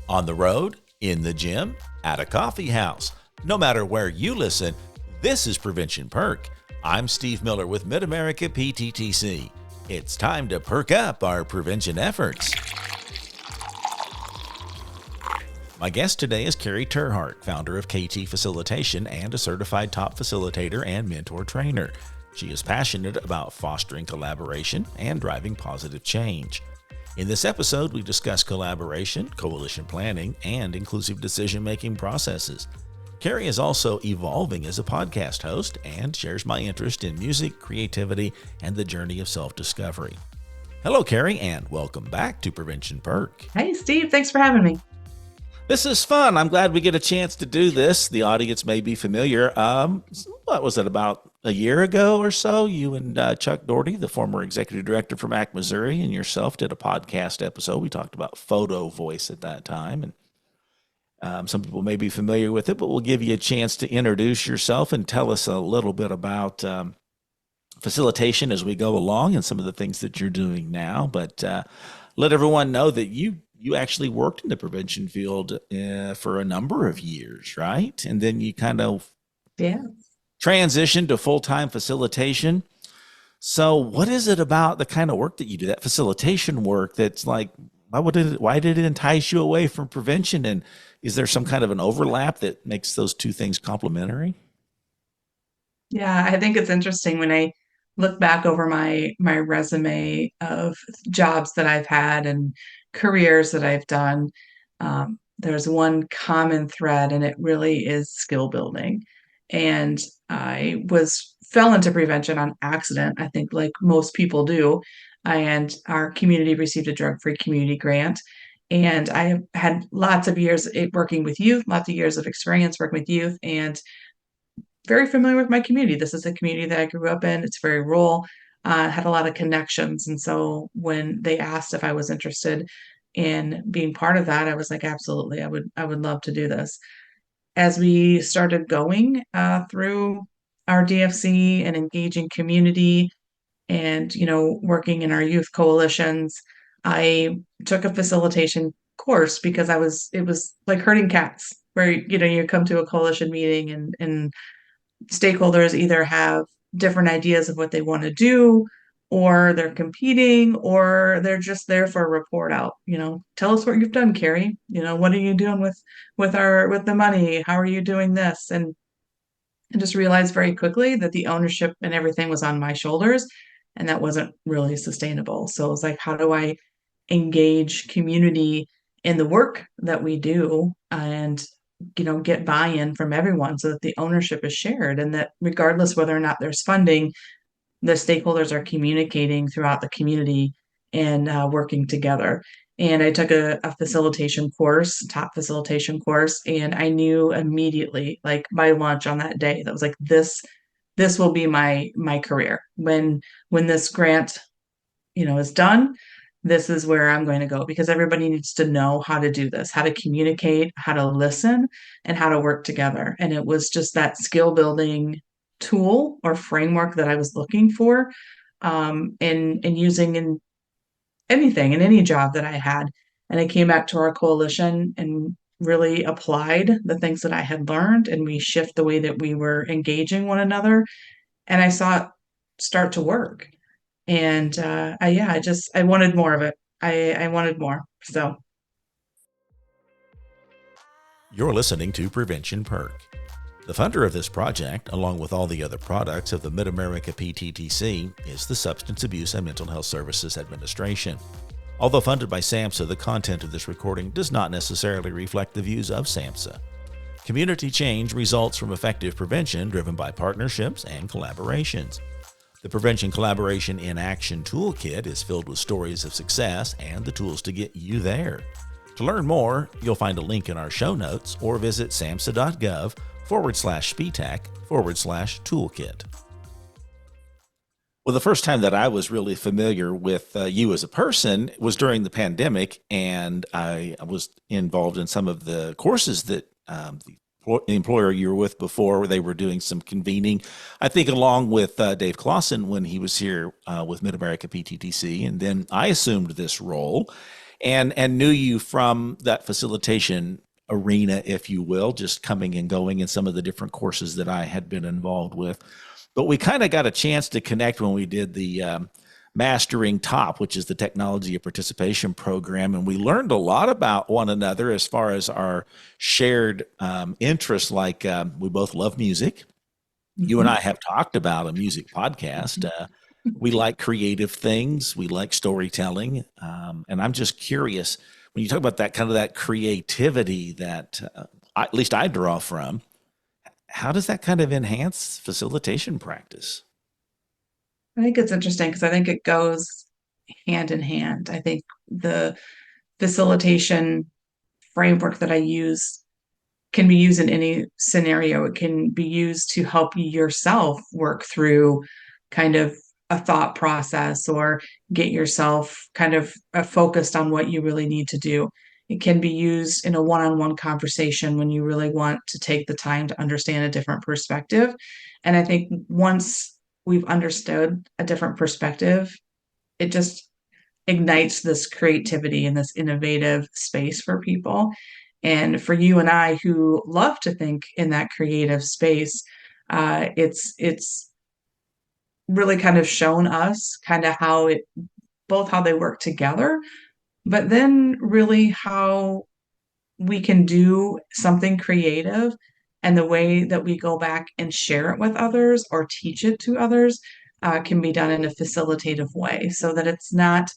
On the road, in the gym, at a coffee house. No matter where you listen, this is Prevention Perk. I'm Steve Miller with Mid-America PTTC. It's time to perk up our prevention efforts. My guest today is Karie, founder of KT Facilitation and a certified top facilitator and mentor trainer. She is passionate about fostering collaboration and driving positive change. In this episode, we discuss collaboration, coalition planning, and inclusive decision-making processes. Karie is also evolving as a podcast host and shares my interest in music, creativity, and the journey of self-discovery. Hello, Karie, and welcome back to Prevention Perk. Hey, Steve. Thanks for having me. This is fun. I'm glad we get a chance to do this. The audience may be familiar. What was it, about a year ago or so? You and Chuck Doherty, the former executive director from Mac, Missouri, and yourself did a podcast episode. We talked about photo voice at that time, and some people may be familiar with it, but we'll give you a chance to introduce yourself and tell us a little bit about facilitation as we go along and some of the things that you're doing now. But let everyone know that you actually worked in the prevention field for a number of years, right? And then you kind of transitioned to full-time facilitation. So what is it about the kind of work that you do, that facilitation work, that's like, why did it entice you away from prevention? And is there some kind of an overlap that makes those two things complementary? Yeah, I think it's interesting when I look back over my resume of jobs that I've had and careers that I've done. There's one common thread, and it really is skill building. And I fell into prevention on accident, I think, like most people do. And our community received a drug-free community grant. And I have had lots of years working with youth, lots of years of experience working with youth, and very familiar with my community. This is a community that I grew up in. It's very rural, had a lot of connections. And so when they asked if I was interested in being part of that, I was like, absolutely, I would love to do this. As we started going through our DFC and engaging community and, working in our youth coalitions, I took a facilitation course because it was like herding cats, where, you come to a coalition meeting and stakeholders either have different ideas of what they want to do, or they're competing, or they're just there for a report out. Tell us what you've done, Karie. What are you doing with the money? How are you doing this? And I just realized very quickly that the ownership and everything was on my shoulders, and that wasn't really sustainable. So it was like, how do I engage community in the work that we do, and get buy-in from everyone so that the ownership is shared, and that regardless whether or not there's funding, the stakeholders are communicating throughout the community and working together. And I took a facilitation course, top facilitation course, and I knew immediately, like by lunch on that day, that was like, this will be my career. When this grant, is done, this is where I'm going to go, because everybody needs to know how to do this, how to communicate, how to listen, and how to work together. And it was just that skill building tool or framework that I was looking for, and using in anything, in any job that I had. And I came back to our coalition and really applied the things that I had learned, and we shift the way that we were engaging one another. And I saw it start to work. And I wanted more of it. I wanted more. So You're listening to Prevention Perk. The funder of this project, along with all the other products of the Mid-America PTTC, is the Substance Abuse and Mental Health Services Administration. Although funded by SAMHSA, the content of this recording does not necessarily reflect the views of SAMHSA. Community change results from effective prevention driven by partnerships and collaborations. The Prevention Collaboration in Action Toolkit is filled with stories of success and the tools to get you there. To learn more, you'll find a link in our show notes or visit samhsa.gov/SPTAC/toolkit. Well, the first time that I was really familiar with you as a person was during the pandemic, and I was involved in some of the courses that the employer you were with before, where they were doing some convening. I think along with Dave Clausen when he was here with Mid America PTTC, and then I assumed this role, and knew you from that facilitation arena, if you will, just coming and going in some of the different courses that I had been involved with. But we kind of got a chance to connect when we did the Mastering Top, which is the technology of participation program. And we learned a lot about one another as far as our shared interests. Like we both love music. You and Mhm. I have talked about a music podcast. We like creative things. We like storytelling. And I'm just curious when you talk about that kind of that creativity that at least I draw from, how does that kind of enhance facilitation practice? I think it's interesting because I think it goes hand in hand. I think the facilitation framework that I use can be used in any scenario. It can be used to help yourself work through kind of a thought process or get yourself kind of focused on what you really need to do. It can be used in a one on one conversation when you really want to take the time to understand a different perspective. And I think once we've understood a different perspective, it just ignites this creativity and this innovative space for people. And for you and I who love to think in that creative space, it's really kind of shown us kind of how it both how they work together, but then really how we can do something creative and the way that we go back and share it with others or teach it to others can be done in a facilitative way so that it's not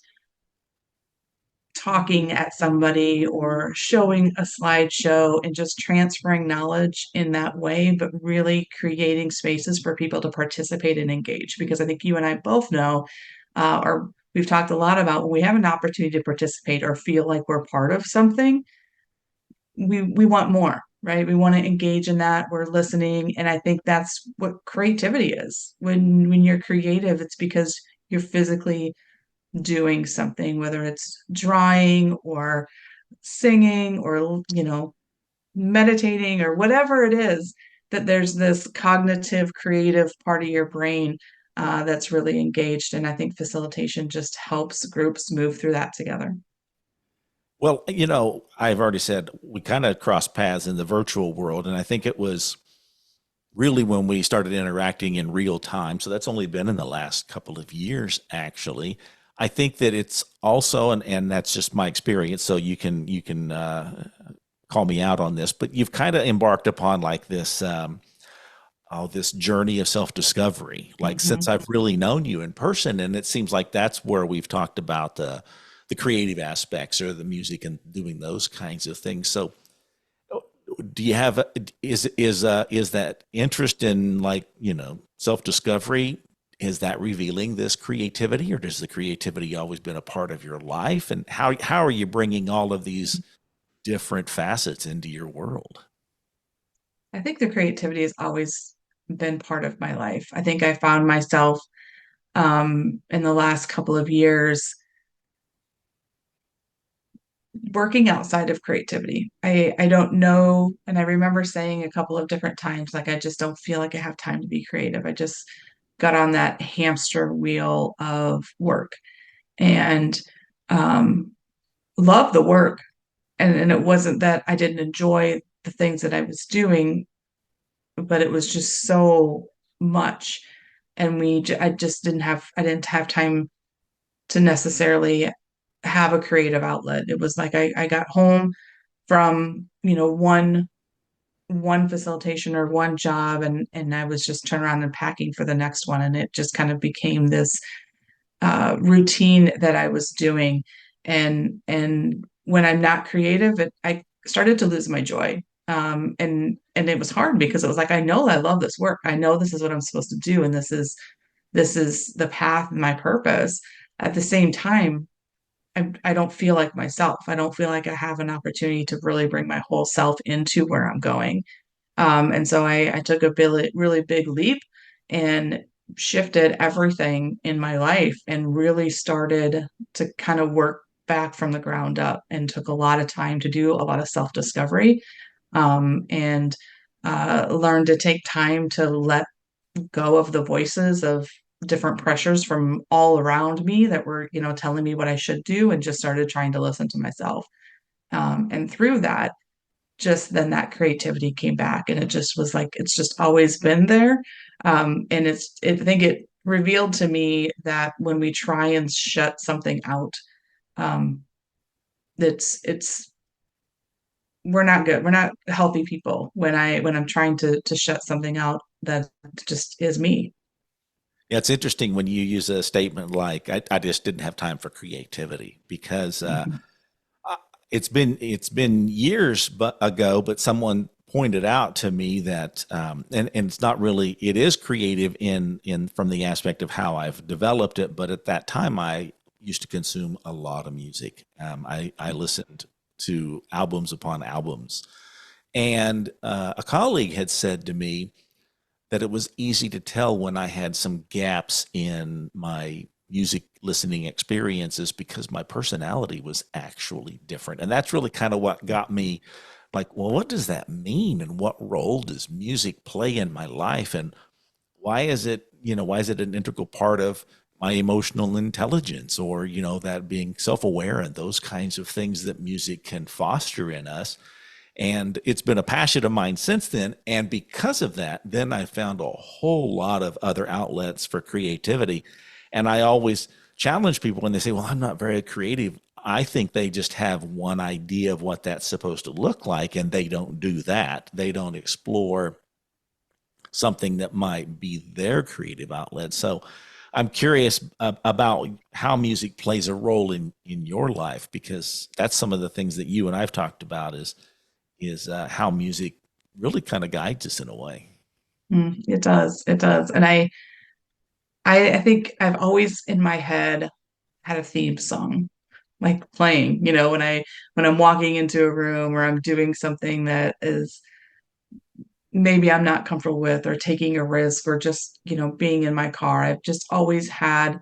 talking at somebody or showing a slideshow and just transferring knowledge in that way, but really creating spaces for people to participate and engage. Because I think you and I both know, or we've talked a lot about when we have an opportunity to participate or feel like we're part of something, we want more, right? We want to engage in that. We're listening, and I think that's what creativity is. When you're creative, it's because you're physically doing something, whether it's drawing or singing or, meditating or whatever it is, that there's this cognitive, creative part of your brain that's really engaged. And I think facilitation just helps groups move through that together. Well, I've already said we kind of crossed paths in the virtual world, and I think it was really when we started interacting in real time. So that's only been in the last couple of years, actually. I think that it's also, and that's just my experience. So you can call me out on this, but you've kind of embarked upon like this this journey of self discovery. Like since Mhm. I've really known you in person, and it seems like that's where we've talked about the creative aspects or the music and doing those kinds of things. So do you have is that interest in like self discovery, is that revealing this creativity, or does the creativity always been a part of your life, and how are you bringing all of these different facets into your world? I think the creativity has always been part of my life. I think I found myself in the last couple of years working outside of creativity. I don't know, and I remember saying a couple of different times, like I just don't feel like I have time to be creative. I just got on that hamster wheel of work and um, love the work. And it wasn't that I didn't enjoy the things that I was doing, but it was just so much. And I just I didn't have time to necessarily have a creative outlet. It was like I got home from, one facilitation or one job and I was just turning around and packing for the next one. And it just kind of became this routine that I was doing. And when I'm not creative, I started to lose my joy. And it was hard because it was like I know I love this work. I know this is what I'm supposed to do, and this is the path and my purpose. At the same time, I don't feel like myself. I don't feel like I have an opportunity to really bring my whole self into where I'm going. And so I took a really big leap and shifted everything in my life and really started to kind of work back from the ground up and took a lot of time to do a lot of self discovery. And learned to take time to let go of the voices of different pressures from all around me that were, telling me what I should do, and just started trying to listen to myself. And through that, just then that creativity came back, and it just was like it's just always been there. And I think it revealed to me that when we try and shut something out, um, it's we're not good. We're not healthy people when I'm trying to shut something out that just is me. Yeah, it's interesting when you use a statement like, I just didn't have time for creativity because Mhm. it's been years ago, but someone pointed out to me that and it's not really, it is creative in from the aspect of how I've developed it, but at that time I used to consume a lot of music. I listened to albums upon albums, and a colleague had said to me that it was easy to tell when I had some gaps in my music listening experiences because my personality was actually different. And that's really kind of what got me like, well, what does that mean? And what role does music play in my life? And why is it an integral part of my emotional intelligence, or, that being self aware and those kinds of things that music can foster in us? And it's been a passion of mine since then. And because of that, then I found a whole lot of other outlets for creativity. And I always challenge people when they say, well, I'm not very creative. I think they just have one idea of what that's supposed to look like, and they don't do that. They don't explore something that might be their creative outlet. So I'm curious about how music plays a role in your life, because that's some of the things that you and I've talked about is how music really kind of guides us in a way. It does. It does. And I think I've always in my head had a theme song like playing, when I'm walking into a room or I'm doing something that is maybe I'm not comfortable with, or taking a risk, or just, being in my car. I've just always had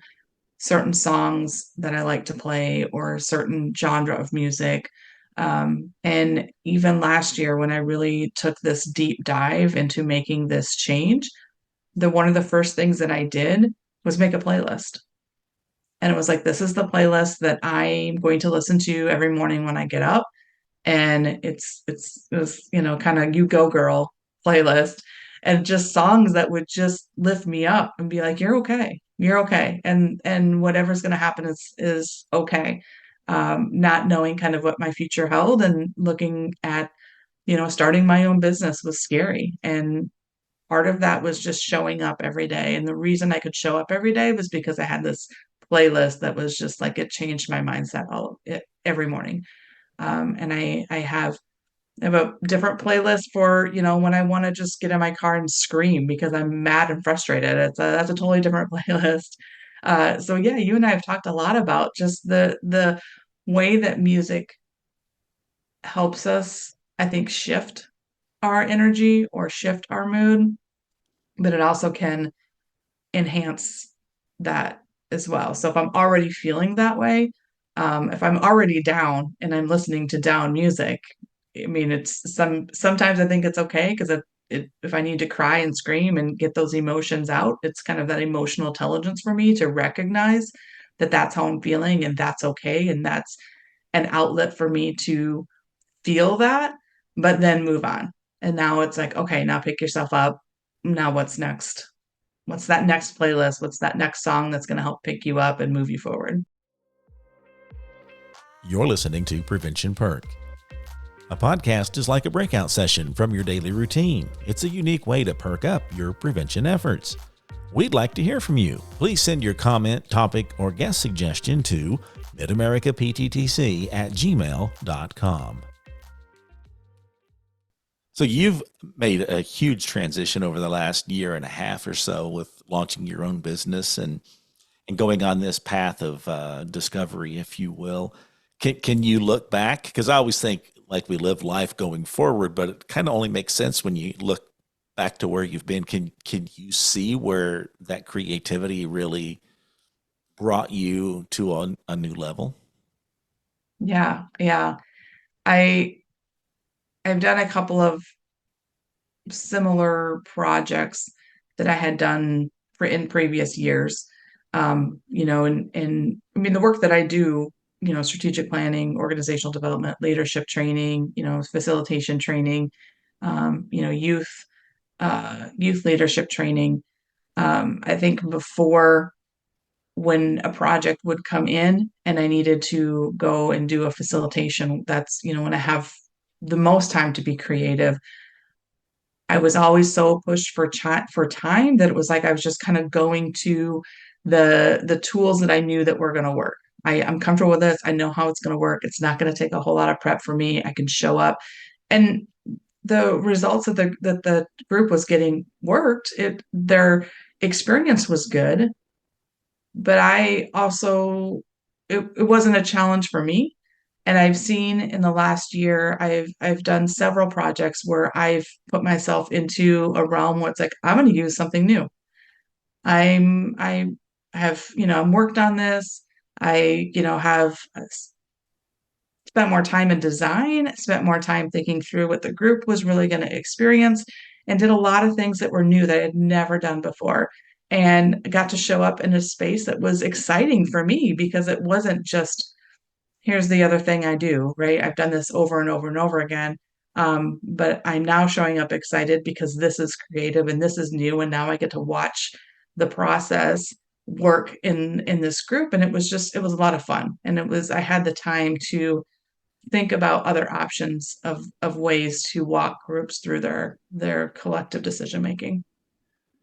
certain songs that I like to play, or a certain genre of music. And even last year, when I really took this deep dive into making this change, the one of the first things that I did was make a playlist. And it was like, this is the playlist that I'm going to listen to every morning when I get up. And it was, kind of you go girl playlist, and just songs that would just lift me up and be like, you're okay. You're okay. And whatever's gonna happen is okay. Not knowing kind of what my future held, and looking at, starting my own business was scary. And part of that was just showing up every day. And the reason I could show up every day was because I had this playlist that was just like it changed my mindset every morning. And I have a different playlist for, when I want to just get in my car and scream because I'm mad and frustrated. That's a totally different playlist. So yeah, you and I have talked a lot about just the way that music helps us, I think, shift our energy or shift our mood, but it also can enhance that as well. So if I'm already feeling that way, if I'm already down and I'm listening to down music, I mean, sometimes I think it's okay because if I need to cry and scream and get those emotions out, it's kind of that emotional intelligence for me to recognize that that's how I'm feeling, and that's okay, and that's an outlet for me to feel that, but then move on. And now it's like, okay, now pick yourself up. Now what's next? What's that next playlist? What's that next song that's going to help pick you up and move you forward? You're listening to Prevention Perk. A podcast is like a breakout session from your daily routine. It's a unique way to perk up your prevention efforts. We'd like to hear from you. Please send your comment, topic, or guest suggestion to midamericapttc@gmail.com. So you've made a huge transition over the last year and a half or so with launching your own business and going on this path of discovery, if you will. Can you look back? Because I always think like we live life going forward, but it kind of only makes sense when you look back to where you've been. Can you see where that creativity really brought you to a new level? Yeah, yeah. I I've done a couple of similar projects that I had done in previous years. And I mean, the work that I do, strategic planning, organizational development, leadership training, facilitation training, youth leadership training. I think before, when a project would come in and I needed to go and do a facilitation, that's, when I have the most time to be creative. I was always so pushed for time that it was like I was just kind of going to the tools that I knew that were going to work. I'm comfortable with this. I know how it's going to work. It's not going to take a whole lot of prep for me. I can show up, and the results that the group was getting worked. Their experience was good, but I also, it wasn't a challenge for me. And I've seen in the last year, I've done several projects where I've put myself into a realm where it's like, I'm going to use something new. I have, worked on this. I, have spent more time in design, spent more time thinking through what the group was really going to experience, and did a lot of things that were new that I had never done before. And got to show up in a space that was exciting for me because it wasn't just, here's the other thing I do, right? I've done this over and over and over again. But I'm now showing up excited because this is creative and this is new. And now I get to watch the process work in this group. And it was a lot of fun. And I had the time to think about other options of ways to walk groups through their collective decision making.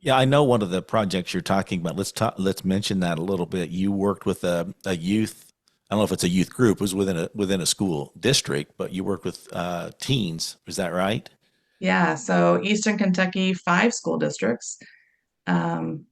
Yeah, I know one of the projects you're talking about. Let's mention that a little bit. You worked with a youth. I don't know if it's a youth group. It was within a school district, but you worked with teens. Is that right? Yeah, so Eastern Kentucky, 5 school districts. Um,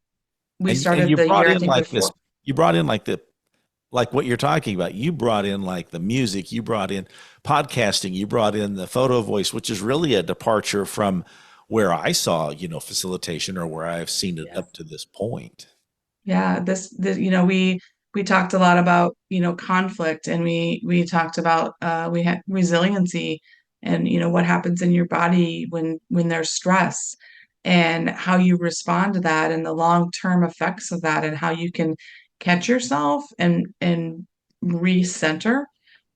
we And started you the brought year, I in think, like with this. four. You brought in like what you're talking about. You brought in like the music. You brought in podcasting. You brought in the photo voice, which is really a departure from where I saw facilitation or where I've seen it Yes. up to this point. Yeah, this we talked a lot about, conflict, and we talked about we had resiliency, and what happens in your body when there's stress, and how you respond to that, and the long-term effects of that, and how you can catch yourself and recenter,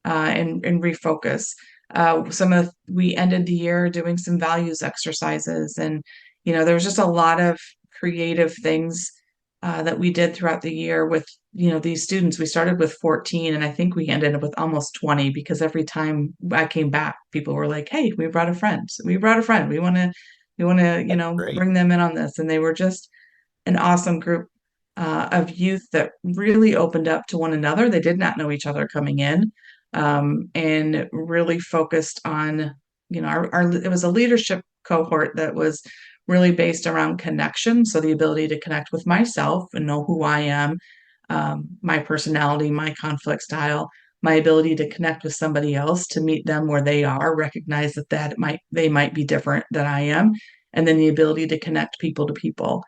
and refocus. We ended the year doing some values exercises, and there was just a lot of creative things that we did throughout the year with these students. We started with 14, and I think we ended up with almost 20, because every time I came back, people were like, "Hey, we brought a friend. We brought a friend. We want to Great. bring them in on this." And they were just an awesome group of youth that really opened up to one another. They did not know each other coming in, and really focused on, it was a leadership cohort that was really based around connection. So the ability to connect with myself and know who I am, my personality, my conflict style, my ability to connect with somebody else, to meet them where they are, recognize they might be different than I am, and then the ability to connect people to people.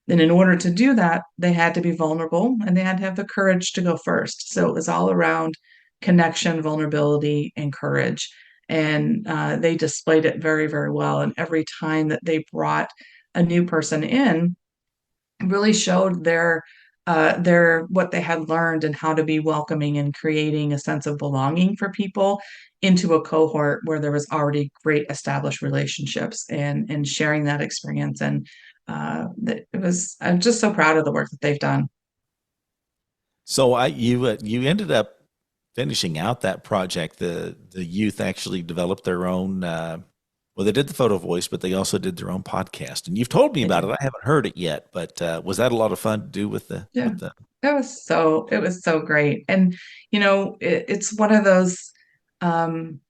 And in order to do that, they had to be vulnerable and they had to have the courage to go first. So it was all around connection, vulnerability, and courage. And they displayed it very, very well. And every time that they brought a new person in, really showed their what they had learned and how to be welcoming and creating a sense of belonging for people into a cohort where there was already great established relationships, and sharing that experience. And I'm just so proud of the work that they've done. So you ended up finishing out that project. The youth actually developed their own. Well, they did the photo voice, but they also did their own podcast. And you've told me They about it. did. I haven't heard it yet, but was that a lot of fun to do Yeah. with the? It was so great. And it's one of those um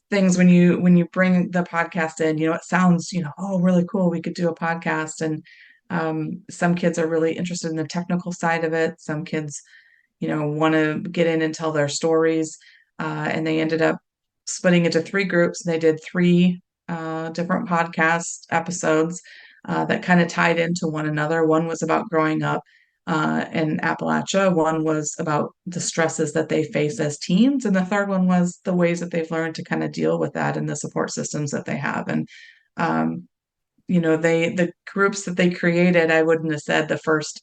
things, when you bring the podcast in, it sounds, oh, really cool, we could do a podcast. And some kids are really interested in the technical side of it. Some kids, want to get in and tell their stories. And they ended up splitting into 3 groups. They did 3 different podcast episodes that kind of tied into one another. One was about growing up in Appalachia. One was about the stresses that they face as teens. And the third one was the ways that they've learned to kind of deal with that and the support systems that they have. And Um, the groups that they created, I wouldn't have said the first,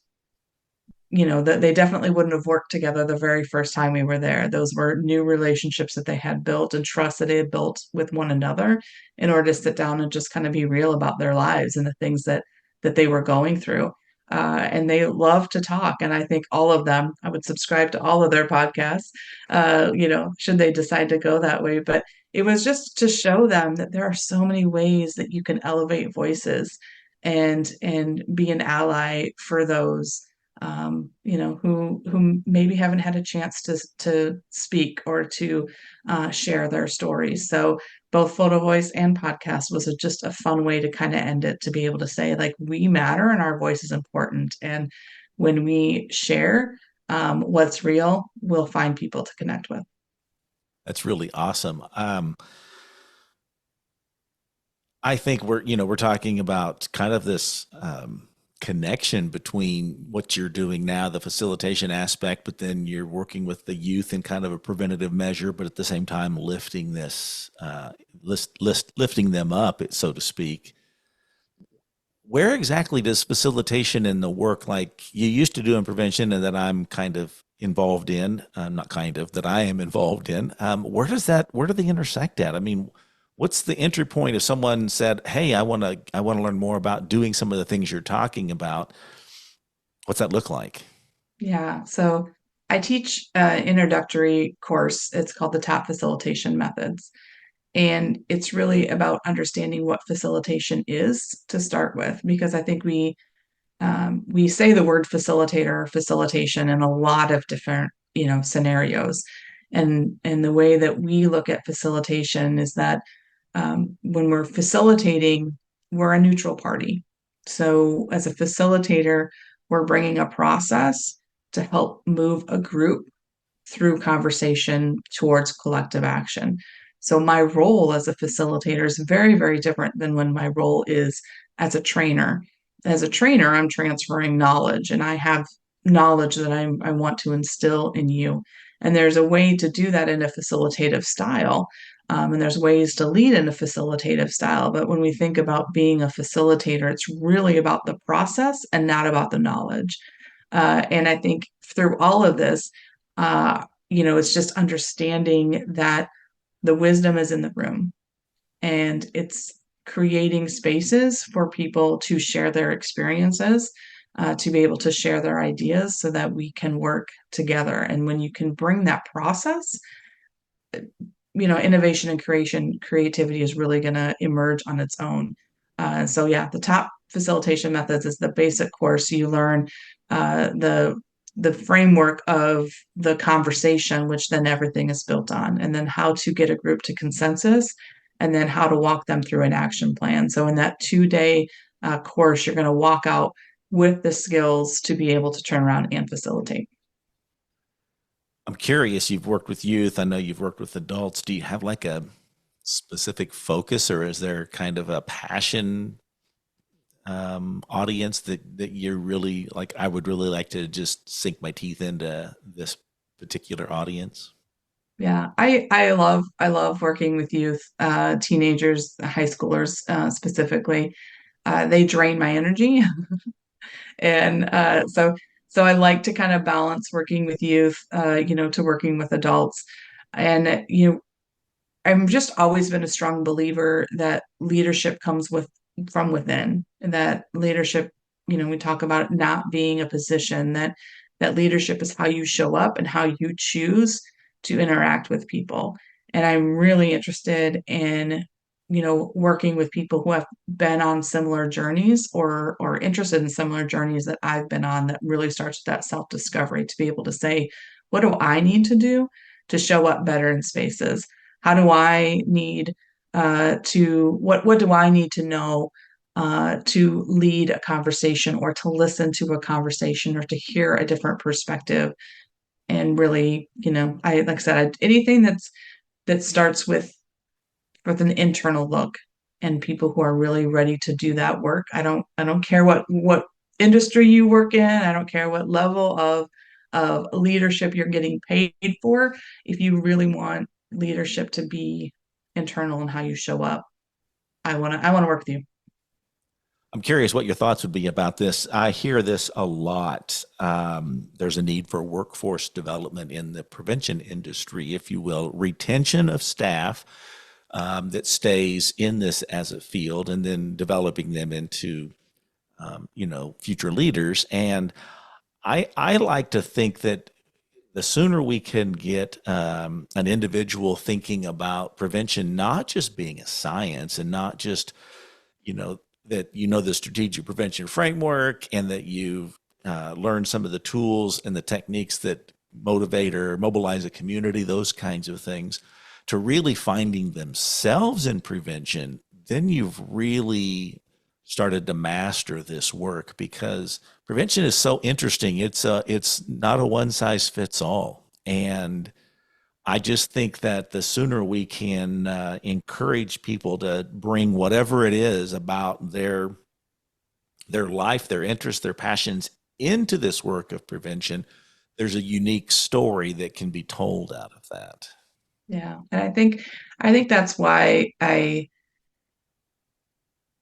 that they definitely wouldn't have worked together the very first time we were there. Those were new relationships that they had built and trust that they had built with one another in order to sit down and just kind of be real about their lives and the things that they were going through. And they love to talk. And I think all of them, I would subscribe to all of their podcasts, should they decide to go that way. But it was just to show them that there are so many ways that you can elevate voices and be an ally for those who maybe haven't had a chance to speak or to share their stories. So both photo voice and podcast was just a fun way to kind of end it, to be able to say like we matter and our voice is important, and when we share what's real, we'll find people to connect with. That's really awesome. I think we're talking about kind of this connection between what you're doing now, the facilitation aspect, but then you're working with the youth in kind of a preventative measure, but at the same time lifting lifting them up, so to speak. Where exactly does facilitation in the work like you used to do in prevention and that I'm kind of involved in, not kind of, that I am involved in, where do they intersect at? I mean, what's the entry point if someone said, hey, I want to learn more about doing some of the things you're talking about? What's that look like? Yeah, so I teach an introductory course. It's called the Top Facilitation Methods. And it's really about understanding what facilitation is to start with, because I think we say the word facilitator or facilitation in a lot of different scenarios, and the way that we look at facilitation is that when we're facilitating, we're a neutral party. So as a facilitator, we're bringing a process to help move a group through conversation towards collective action. So my role as a facilitator is very, very different than when my role is as a trainer. As a trainer, I'm transferring knowledge, and I have knowledge that I want to instill in you. And there's a way to do that in a facilitative style. And there's ways to lead in a facilitative style. But when we think about being a facilitator, it's really about the process and not about the knowledge. And I think through all of this, it's just understanding that the wisdom is in the room, and it's creating spaces for people to share their experiences, to be able to share their ideas so that we can work together. And when you can bring that process, innovation and creativity is really going to emerge on its own. So yeah, the Top Facilitation Methods is the basic course. You learn the framework of the conversation, which then everything is built on, and then how to get a group to consensus, and then how to walk them through an action plan. So in that 2-day course, you're going to walk out with the skills to be able to turn around and facilitate. I'm curious, you've worked with youth. I know you've worked with adults. Do you have like a specific focus or is there kind of a passion audience that you're really like, I would really like to just sink my teeth into this particular audience? Yeah, I love working with youth, teenagers, high schoolers specifically. They drain my energy, and so I like to kind of balance working with youth, to working with adults, and I'm just always been a strong believer that leadership comes from within, and that leadership, we talk about it not being a position, that leadership is how you show up and how you choose to interact with people. And I'm really interested in, working with people who have been on similar journeys or interested in similar journeys that I've been on, that really starts with that self-discovery, to be able to say, what do I need to do to show up better in spaces? How do I need what do I need to know to lead a conversation, or to listen to a conversation, or to hear a different perspective? And really, I like I said, anything that starts with an internal look, and people who are really ready to do that work. I don't care what industry you work in. I don't care what level of leadership you're getting paid for. If you really want leadership to be internal in how you show up, I want to work with you. I'm curious what your thoughts would be about this. I hear this a lot. There's a need for workforce development in the prevention industry, if you will, retention of staff that stays in this as a field, and then developing them into, future leaders. And I like to think that the sooner we can get an individual thinking about prevention, not just being a science and not just you know that the strategic prevention framework, and that you've learned some of the tools and the techniques that motivate or mobilize a community, those kinds of things, to really finding themselves in prevention, then you've really started to master this work, because prevention is so interesting. It's not a one size fits all. And I just think that the sooner we can encourage people to bring whatever it is about their life, their interests, their passions into this work of prevention, there's a unique story that can be told out of that. Yeah. And I think that's why I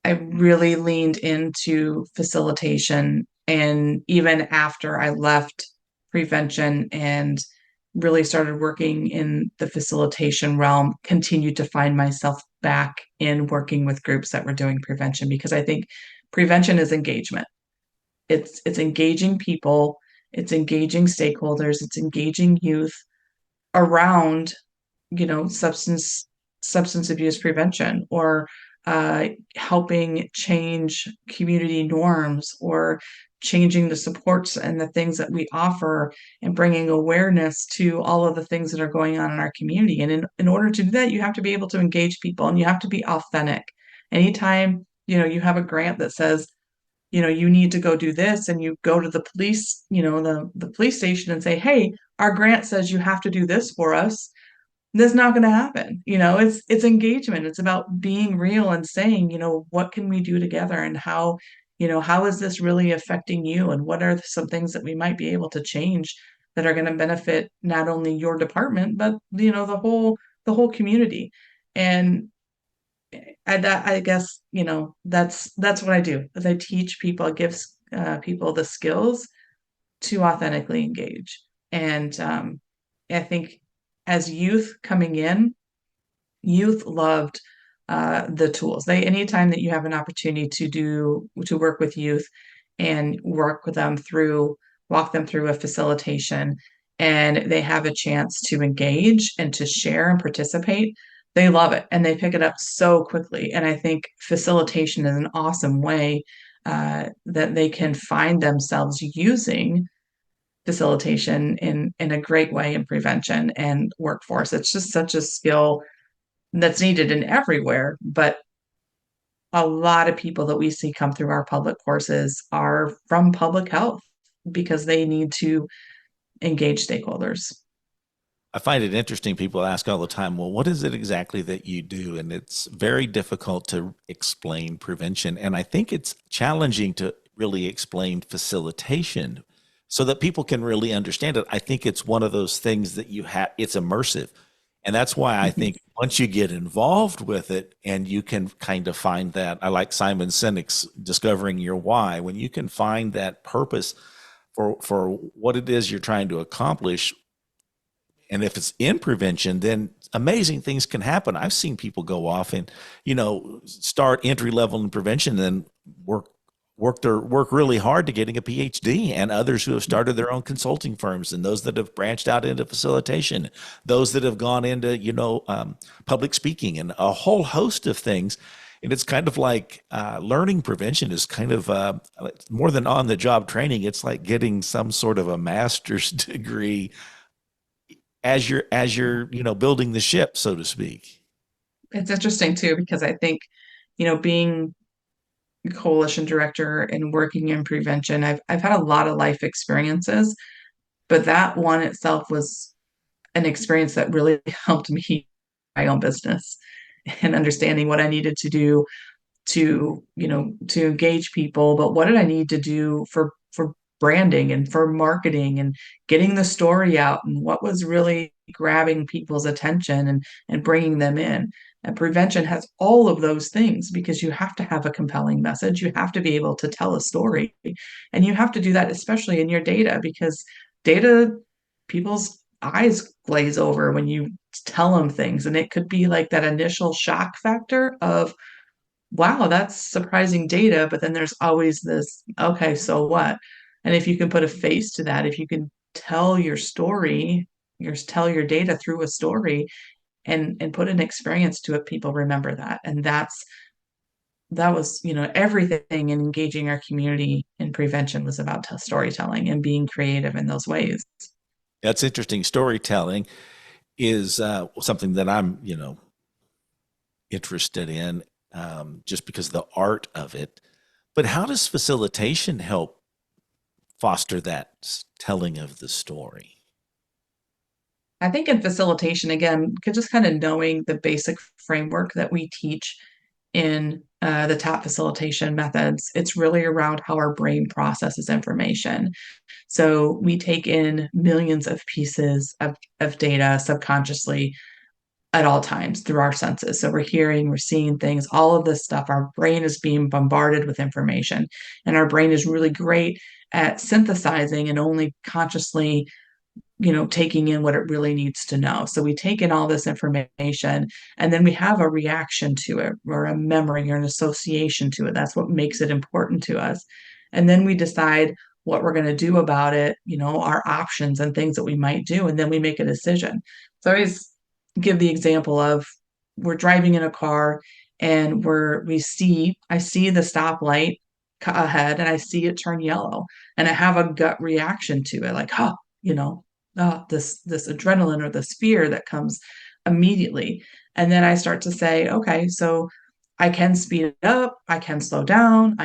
really leaned into facilitation. And even after I left prevention and really started working in the facilitation realm, continued to find myself back in working with groups that were doing prevention, because I think prevention is engagement. It's engaging people, it's engaging stakeholders, it's engaging youth around, substance abuse prevention, or helping change community norms, or changing the supports and the things that we offer, and bringing awareness to all of the things that are going on in our community. And in order to do that, you have to be able to engage people, and you have to be authentic. Anytime, you have a grant that says, you need to go do this, and you go to the police, the police station, and say, hey, our grant says you have to do this for us. That's not going to happen. It's engagement. It's about being real and saying, what can we do together, and how is this really affecting you, and what are some things that we might be able to change that are going to benefit not only your department, but the whole community. And I guess, that's what I do, is I teach people, it gives people the skills to authentically engage. And I think as youth coming in, youth loved the tools. Anytime that you have an opportunity to work with youth and walk them through a facilitation, and they have a chance to engage and to share and participate, they love it and they pick it up so quickly. And I think facilitation is an awesome way that they can find themselves using facilitation in a great way in prevention and workforce. It's just such a skill that's needed in everywhere, but a lot of people that we see come through our public courses are from public health because they need to engage stakeholders. I find it interesting. People ask all the time, well, what is it exactly that you do? And it's very difficult to explain prevention. And I think it's challenging to really explain facilitation so that people can really understand it. I think it's one of those things that it's immersive. And that's why I think once you get involved with it and you can kind of find that, I like Simon Sinek's discovering your why, when you can find that purpose for what it is you're trying to accomplish. And if it's in prevention, then amazing things can happen. I've seen people go off and, start entry level in prevention, and then work really hard to getting a PhD, and others who have started their own consulting firms, and those that have branched out into facilitation, those that have gone into, public speaking, and a whole host of things. And it's kind of like learning prevention is kind of more than on the job training. It's like getting some sort of a master's degree as you're building the ship, so to speak. It's interesting too, because I think, being coalition director and working in prevention, I've had a lot of life experiences, but that one itself was an experience that really helped me my own business and understanding what I needed to do to engage people, but what did I need to do for branding and for marketing and getting the story out and what was really grabbing people's attention and bringing them in. And prevention has all of those things because you have to have a compelling message. You have to be able to tell a story. And you have to do that, especially in your data, because data, people's eyes glaze over when you tell them things. And it could be like that initial shock factor of, wow, that's surprising data. But then there's always this, okay, so what? And if you can put a face to that, if you can tell your story, tell your data through a story and put an experience to it, people remember that. And that was, everything in engaging our community in prevention was about storytelling and being creative in those ways. That's interesting. Storytelling is something that I'm, interested in, just because of the art of it. But how does facilitation help foster that telling of the story? I think in facilitation, again, just kind of knowing the basic framework that we teach in the top facilitation methods, it's really around how our brain processes information. So we take in millions of pieces of data subconsciously at all times through our senses. So we're hearing, we're seeing things, all of this stuff. Our brain is being bombarded with information, and our brain is really great at synthesizing and only consciously taking in what it really needs to know. So we take in all this information and then we have a reaction to it or a memory or an association to it. That's what makes it important to us. And then we decide what we're going to do about it, our options and things that we might do. And then we make a decision. So I always give the example of we're driving in a car and I see the stoplight ahead and I see it turn yellow and I have a gut reaction to it, like, huh, you know, this adrenaline or this fear that comes immediately. And then I start to say, okay, so I can speed it up, I can slow down,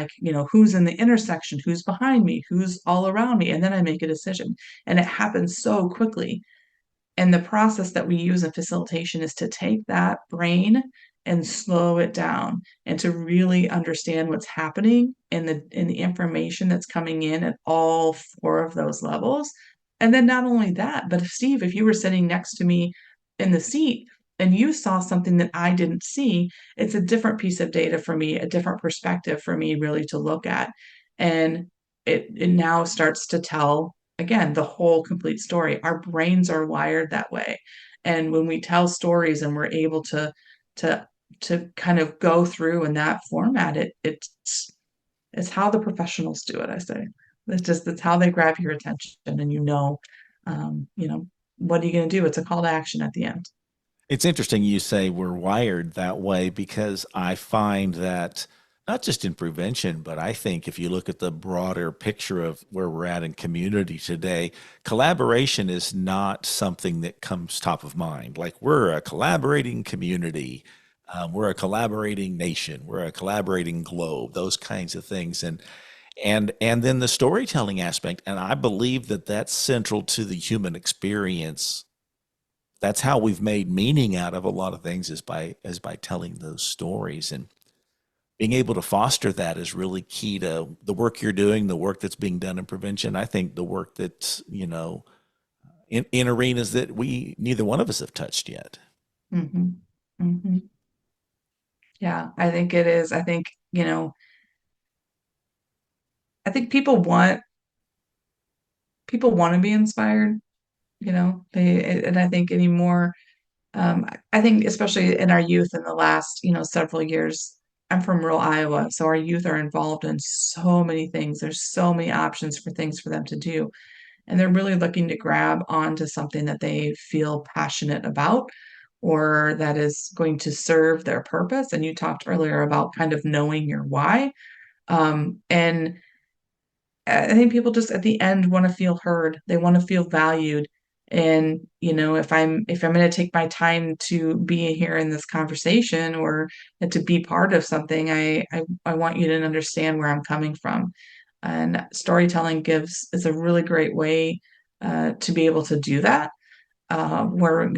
who's in the intersection, who's behind me, who's all around me, and then I make a decision. And it happens so quickly. And the process that we use in facilitation is to take that brain and slow it down and to really understand what's happening in the information that's coming in at all four of those levels. And then not only that, but if you were sitting next to me in the seat and you saw something that I didn't see, it's a different piece of data for me, a different perspective for me really to look at. And it now starts to tell again the whole complete story. Our brains are wired that way, and when we tell stories and we're able to kind of go through in that format, it's how the professionals do it. I say it's how they grab your attention, and um, you know what are you going to do? It's a call to action at the end. It's interesting you say we're wired that way because I find that not just in prevention, but I think if you look at the broader picture of where we're at in community today, collaboration is not something that comes top of mind. Like we're a collaborating community, we're a collaborating nation, we're a collaborating globe, those kinds of things, and then the storytelling aspect. And I believe that that's central to the human experience. That's how we've made meaning out of a lot of things is by telling those stories, and being able to foster that is really key to the work you're doing, the work that's being done in prevention. I think the work that's in arenas that we neither one of us have touched yet. Hmm. Hmm. Yeah, I think it is. I think people want to be inspired. And I think anymore. I think especially in our youth in the last, several years, I'm from rural Iowa, so our youth are involved in so many things. There's so many options for things for them to do. And they're really looking to grab onto something that they feel passionate about or that is going to serve their purpose. And you talked earlier about kind of knowing your why. And I think people just at the end want to feel heard. They want to feel valued. And, if I'm going to take my time to be here in this conversation or to be part of something, I want you to understand where I'm coming from. And storytelling is a really great way to be able to do that, where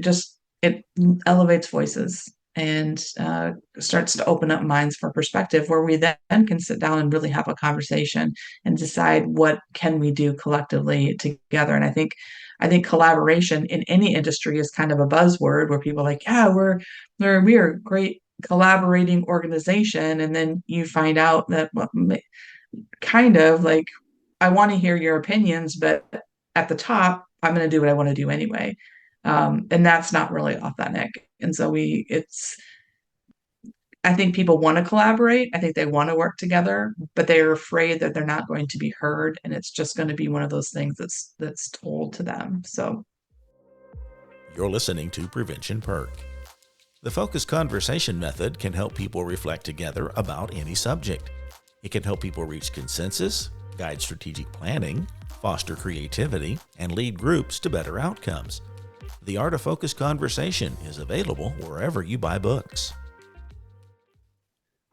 it elevates voices. and starts to open up minds for perspective, where we then can sit down and really have a conversation and decide what can we do collectively together. And I think collaboration in any industry is kind of a buzzword where people are like, yeah, we are a great collaborating organization, and then you find out that, well, kind of like, I want to hear your opinions, but at the top, I'm going to do what I want to do anyway. And that's not really authentic. And so I think people want to collaborate. I think they want to work together, but they're afraid that they're not going to be heard. And it's just going to be one of those things that's told to them. So You're listening to Prevention Perk. The focused conversation method can help people reflect together about any subject. It can help people reach consensus, guide strategic planning, foster creativity, and lead groups to better outcomes. The Art of Focused Conversation is available wherever you buy books.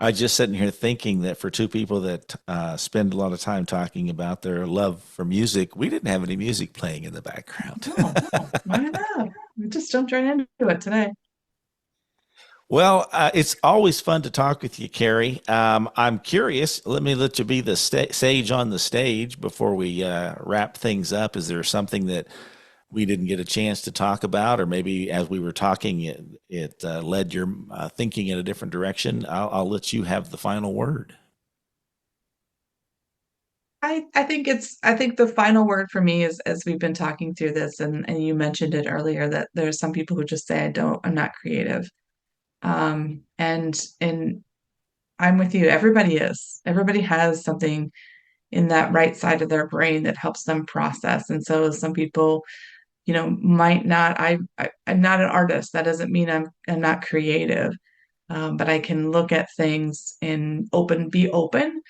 I just sitting here thinking that for two people that spend a lot of time talking about their love for music, we didn't have any music playing in the background. no, why not? We just jumped right into it today. Well, it's always fun to talk with you, Karie. I'm curious. Let me let you be the sage on the stage before we wrap things up. Is there something that we didn't get a chance to talk about, or maybe as we were talking, it led your thinking in a different direction? I'll let you have the final word. I think the final word for me is, as we've been talking through this, and you mentioned it earlier, that there's some people who just say, I'm not creative. And I'm with you. Everybody is. Everybody has something in that right side of their brain that helps them process. And so some people, might not. I'm not an artist. That doesn't mean I'm not creative. But I can look at things and be open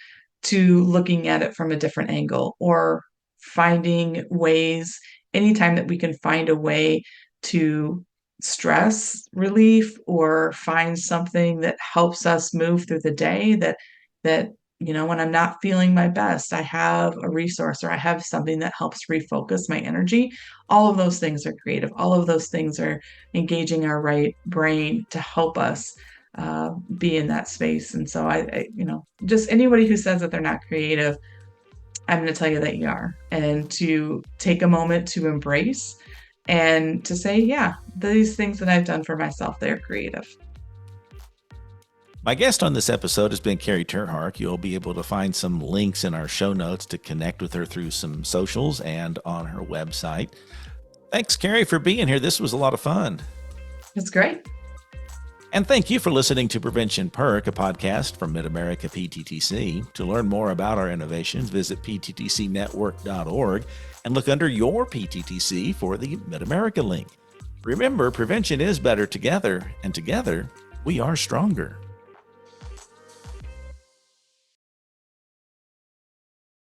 to looking at it from a different angle, or finding ways, anytime that we can find a way to stress relief or find something that helps us move through the day, that when I'm not feeling my best, I have a resource, or I have something that helps refocus my energy. All of those things are creative. All of those things are engaging our right brain to help us be in that space. And so just anybody who says that they're not creative, I'm going to tell you that you are, and to take a moment to embrace and to say, yeah, these things that I've done for myself, they're creative. My guest on this episode has been Karie Terhark. You'll be able to find some links in our show notes to connect with her through some socials and on her website. Thanks, Karie, for being here. This was a lot of fun. It's great. And thank you for listening to Prevention Perk, a podcast from Mid-America PTTC. To learn more about our innovations, visit pttcnetwork.org and look under your PTTC for the Mid-America link. Remember, prevention is better together, and together we are stronger.